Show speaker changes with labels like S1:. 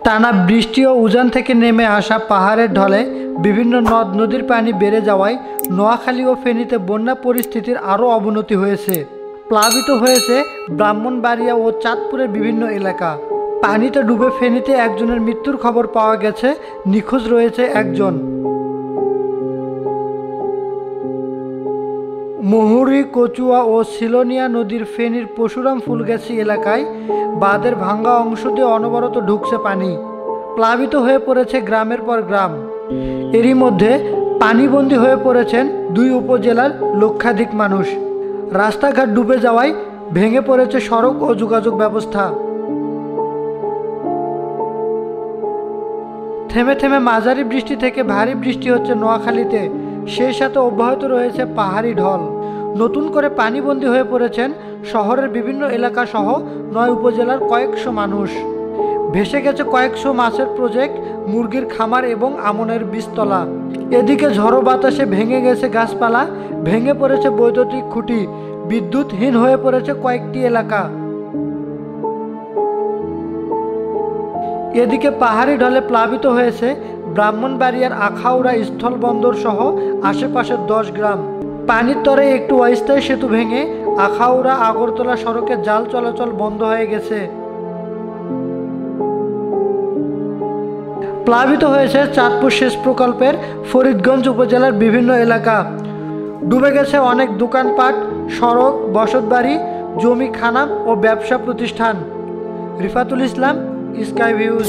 S1: টানা বৃষ্টি ও উজান থেকে নেমে আসা পাহাড়ের ঢলে বিভিন্ন নদ নদীর পানি বেড়ে যাওয়ায় নোয়াখালী ও ফেনীতে বন্যা পরিস্থিতির আরও অবনতি হয়েছে। প্লাবিত হয়েছে ব্রাহ্মণবাড়িয়া ও চাঁদপুরের বিভিন্ন এলাকা। পানিতে ডুবে ফেনীতে একজনের মৃত্যুর খবর পাওয়া গেছে, নিখোঁজ রয়েছে একজন। মুহুরী, কচুয়া ও সিলোনিয়া নদীর ফেনীর পশুরাম ফুলগাছি এলাকায় বাঁধের ভাঙ্গা অংশ দিয়ে অনবরত ঢুকছে পানি। প্লাবিত হয়ে পড়েছে গ্রামের পর গ্রাম। এরই মধ্যে পানিবন্দী হয়ে পড়েছেন 2 উপজেলার লক্ষাধিক মানুষ। রাস্তাঘাট ডুবে যাওয়ায় ভেঙে পড়েছে সড়ক ও যোগাযোগ ব্যবস্থা। থেমে থেমে মাঝারি বৃষ্টি থেকে ভারী বৃষ্টি হচ্ছে নোয়াখালীতে, সেই সাথে অব্যাহত রয়েছে পাহাড়ি ঢল। নতুন করে পানিবন্দী হয়ে পড়েছেন শহরের বিভিন্ন এলাকা সহ 9 উপজেলার কয়েকশো মানুষ। ভেসে গেছে কয়েকশো মাছের প্রজেক্ট, মুরগির খামার এবং আমনের বীজতলা। এদিকে ঝড়ো বাতাসে ভেঙে গেছে গাছপালা, ভেঙে পড়েছে বৈদ্যুতিক খুঁটি, বিদ্যুৎহীন হয়ে পড়েছে কয়েকটি এলাকা। এদিকে পাহাড়ি ঢলে প্লাবিত হয়েছে ব্রাহ্মণবাড়িয়ার আখাউড়া স্থলবন্দর সহ আশেপাশের 10 গ্রাম। পানির তরে একটু অস্থায়ী সেতু ভেঙে আখাউড়া আগরতলা সড়কে জাল চলাচল বন্ধ হয়ে গেছে। প্লাবিত হয়েছে চাঁদপুর সেচ প্রকল্পের ফরিদগঞ্জ উপজেলার বিভিন্ন এলাকা। ডুবে গেছে অনেক দোকানপাট, সড়ক, বসতবাড়ি, জমি, খানাম ও ব্যবসা প্রতিষ্ঠান। রিফাতুল ইসলাম, স্কাই ভিউজ।